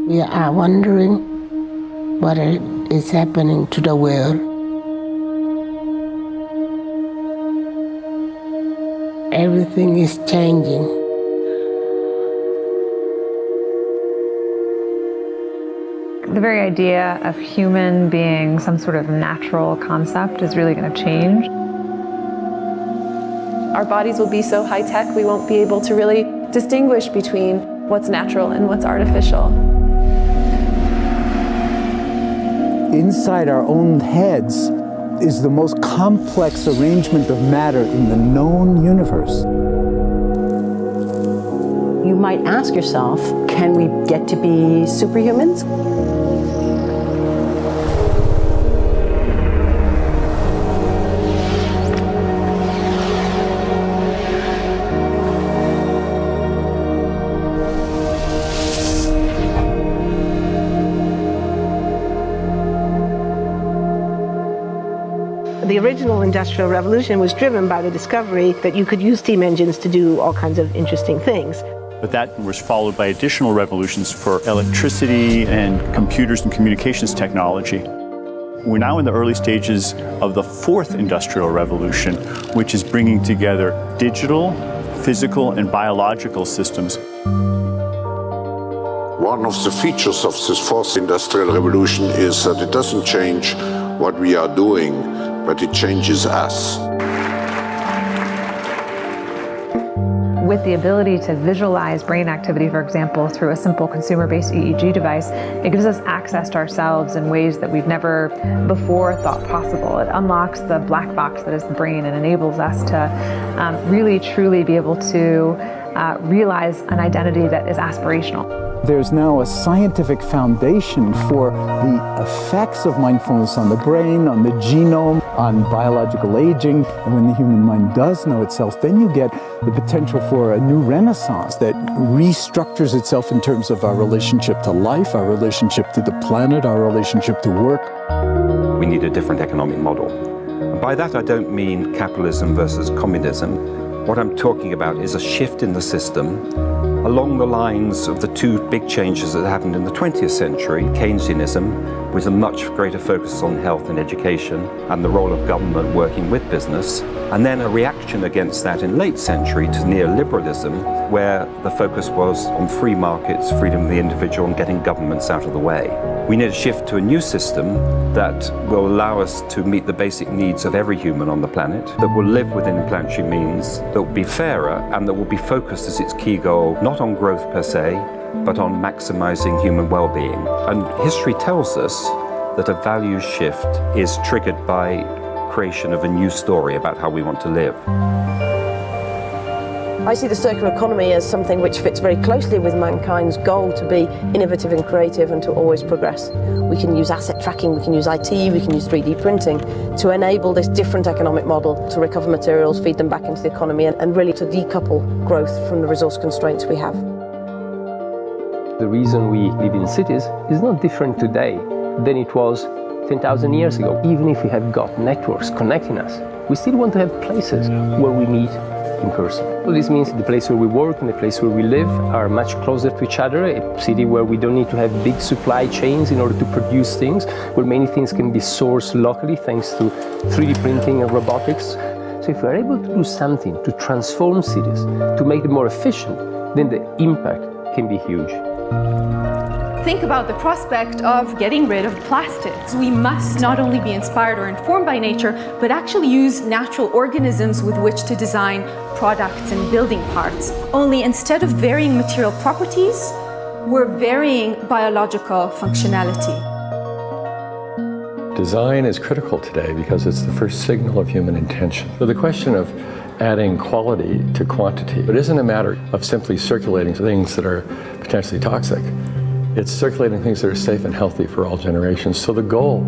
We are wondering what is happening to the world. Everything is changing. The very idea of human being some sort of natural concept is really going to change. Our bodies will be so high-tech we won't be able to really distinguish between what's natural and what's artificial. Inside our own heads is the most complex arrangement of matter in the known universe. You might ask yourself, can we get to be superhumans? The original Industrial Revolution was driven by the discovery that you could use steam engines to do all kinds of interesting things. But that was followed by additional revolutions for electricity and computers and communications technology. We're now in the early stages of the fourth industrial revolution, which is bringing together digital, physical, and biological systems. One of the features of this fourth industrial revolution is that it doesn't change what we are doing, but it changes us. With the ability to visualize brain activity, for example, through a simple consumer-based EEG device, it gives us access to ourselves in ways that we've never before thought possible. It unlocks the black box that is the brain and enables us to really, truly be able to realize an identity that is aspirational. There's now a scientific foundation for the effects of mindfulness on the brain, on the genome, on biological aging. And when the human mind does know itself, then you get the potential for a new renaissance that restructures itself in terms of our relationship to life, our relationship to the planet, our relationship to work. We need a different economic model. And by that I don't mean capitalism versus communism. What I'm talking about is a shift in the system along the lines of the two big changes that happened in the 20th century, Keynesianism, with a much greater focus on health and education and the role of government working with business, and then a reaction against that in late century to neoliberalism, where the focus was on free markets, freedom of the individual, and getting governments out of the way. We need a shift to a new system that will allow us to meet the basic needs of every human on the planet, that will live within planetary means, that will be fairer, and that will be focused as its key goal, not on growth per se, but on maximizing human well-being. And history tells us that a values shift is triggered by creation of a new story about how we want to live. I see the circular economy as something which fits very closely with mankind's goal to be innovative and creative and to always progress. We can use asset tracking, we can use IT, we can use 3D printing to enable this different economic model to recover materials, feed them back into the economy, and really to decouple growth from the resource constraints we have. The reason we live in cities is not different today than it was 10,000 years ago. Even if we have got networks connecting us, we still want to have places where we meet in person. So this means the place where we work and the place where we live are much closer to each other, a city where we don't need to have big supply chains in order to produce things, where many things can be sourced locally thanks to 3D printing and robotics. So if we're able to do something to transform cities, to make them more efficient, then the impact can be huge. Think about the prospect of getting rid of plastics. We must not only be inspired or informed by nature, but actually use natural organisms with which to design products and building parts. Only instead of varying material properties, we're varying biological functionality. Design is critical today because it's the first signal of human intention. So the question of adding quality to quantity, it isn't a matter of simply circulating things that are potentially toxic. It's circulating things that are safe and healthy for all generations. So the goal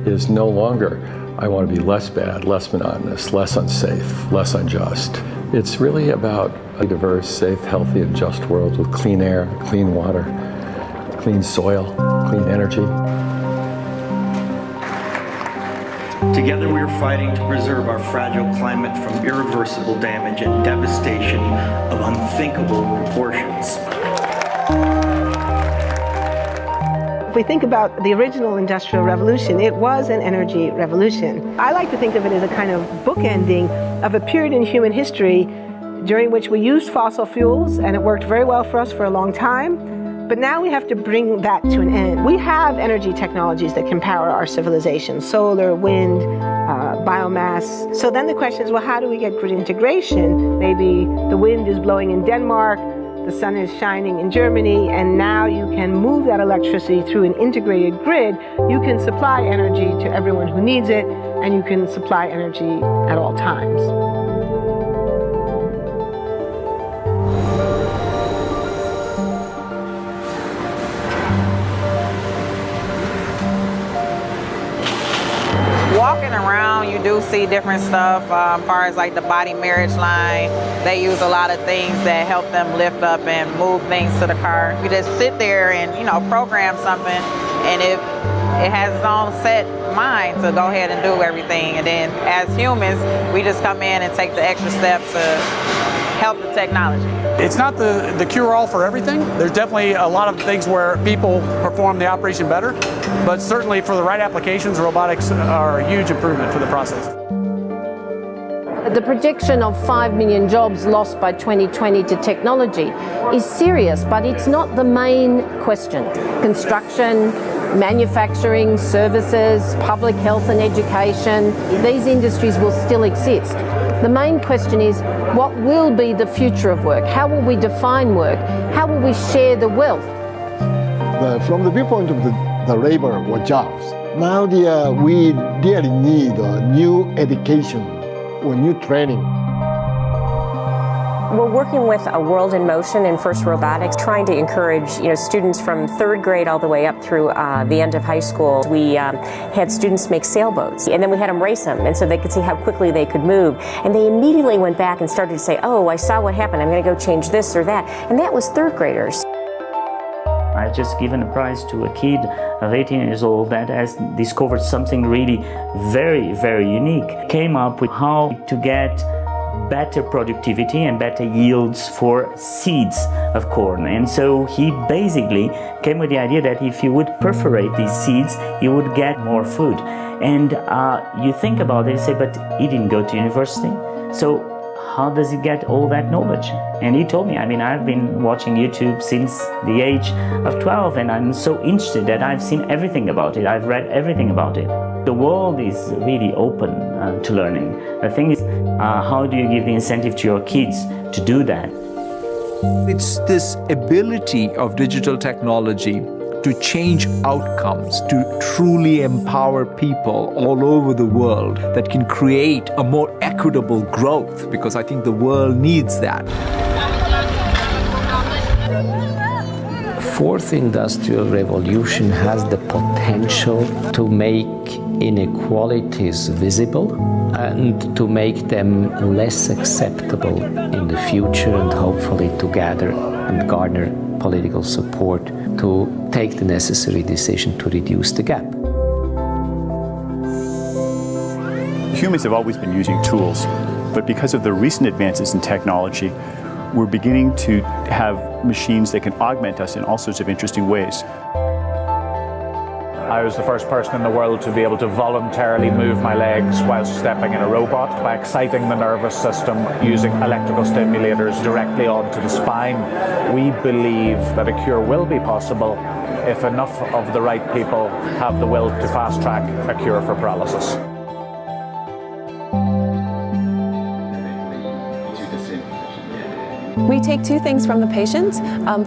is no longer, I want to be less bad, less monotonous, less unsafe, less unjust. It's really about a diverse, safe, healthy, and just world with clean air, clean water, clean soil, clean energy. Together we are fighting to preserve our fragile climate from irreversible damage and devastation of unthinkable proportions. we think about the original Industrial Revolution, it was an energy revolution. I like to think of it as a kind of bookending of a period in human history during which we used fossil fuels, and it worked very well for us for a long time. But now we have to bring that to an end. We have energy technologies that can power our civilization: solar, wind, biomass. So then the question is, well, how do we get grid integration? Maybe the wind is blowing in Denmark, the sun is shining in Germany, and now you can move that electricity through an integrated grid. You can supply energy to everyone who needs it, and you can supply energy at all times. Walking around, you do see different stuff as far as like the body marriage line. They use a lot of things that help them lift up and move things to the car. You just sit there and, you know, program something, and if it has its own set mind to go ahead and do everything. And then as humans, we just come in and take the extra steps to help the technology. It's not the cure-all for everything. There's definitely a lot of things where people perform the operation better, but certainly for the right applications, robotics are a huge improvement for the process. The projection of 5 million jobs lost by 2020 to technology is serious, but it's not the main question. Construction, manufacturing, services, public health and education, these industries will still exist. The main question is, what will be the future of work? How will we define work? How will we share the wealth? From the viewpoint of the labor or jobs, now we really need new education or new training. We're working with a World in Motion in FIRST Robotics, trying to encourage students from 3rd grade all the way up through the end of high school. We had students make sailboats, and then we had them race them, and so they could see how quickly they could move. And they immediately went back and started to say, oh, I saw what happened, I'm going to go change this or that. And that was 3rd graders. I just given a prize to a kid of 18 years old that has discovered something really very, very unique. Came up with how to get better productivity and better yields for seeds of corn. And so he basically came with the idea that if you would perforate these seeds, you would get more food. And you think about it and say, but he didn't go to university. So how does he get all that knowledge? And he told me, I've been watching YouTube since the age of 12, and I'm so interested that I've seen everything about it. I've read everything about it. The world is really open to learning. The thing is, how do you give the incentive to your kids to do that? It's this ability of digital technology to change outcomes, to truly empower people all over the world that can create a more equitable growth, because I think the world needs that. Fourth industrial revolution has the potential to make inequalities visible and to make them less acceptable in the future, and hopefully to gather and garner political support to take the necessary decision to reduce the gap. Humans have always been using tools, but because of the recent advances in technology, we're beginning to have machines that can augment us in all sorts of interesting ways. I was the first person in the world to be able to voluntarily move my legs while stepping in a robot by exciting the nervous system using electrical stimulators directly onto the spine. We believe that a cure will be possible if enough of the right people have the will to fast-track a cure for paralysis. We take two things from the patient.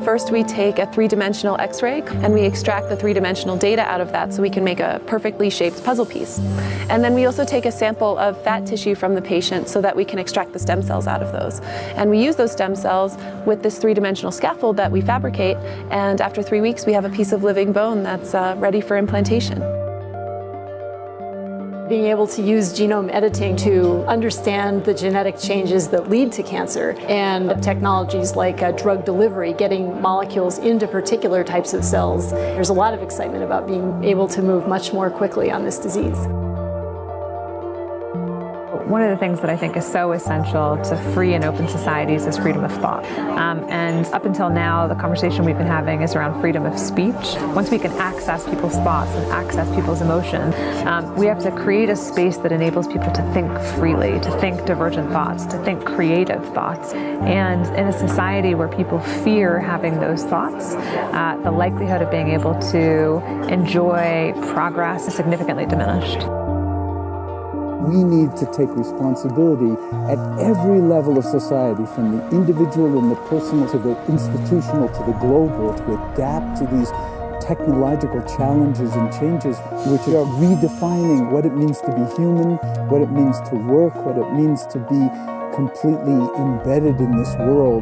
First, we take a 3-dimensional X-ray and we extract the 3-dimensional data out of that so we can make a perfectly shaped puzzle piece. And then we also take a sample of fat tissue from the patient so that we can extract the stem cells out of those. And we use those stem cells with this 3-dimensional scaffold that we fabricate, and after 3 weeks we have a piece of living bone that's ready for implantation. Being able to use genome editing to understand the genetic changes that lead to cancer, and technologies like drug delivery, getting molecules into particular types of cells. There's a lot of excitement about being able to move much more quickly on this disease. One of the things that I think is so essential to free and open societies is freedom of thought. And up until now, the conversation we've been having is around freedom of speech. Once we can access people's thoughts and access people's emotions, we have to create a space that enables people to think freely, to think divergent thoughts, to think creative thoughts. And in a society where people fear having those thoughts, the likelihood of being able to enjoy progress is significantly diminished. We need to take responsibility at every level of society, from the individual and the personal to the institutional to the global, to adapt to these technological challenges and changes, which are redefining what it means to be human, what it means to work, what it means to be completely embedded in this world.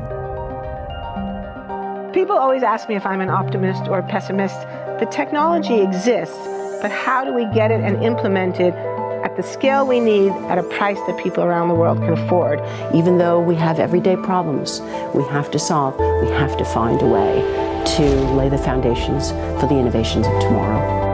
People always ask me if I'm an optimist or a pessimist. The technology exists, but how do we get it and implement it at the scale we need at a price that people around the world can afford? Even though we have everyday problems we have to solve, we have to find a way to lay the foundations for the innovations of tomorrow.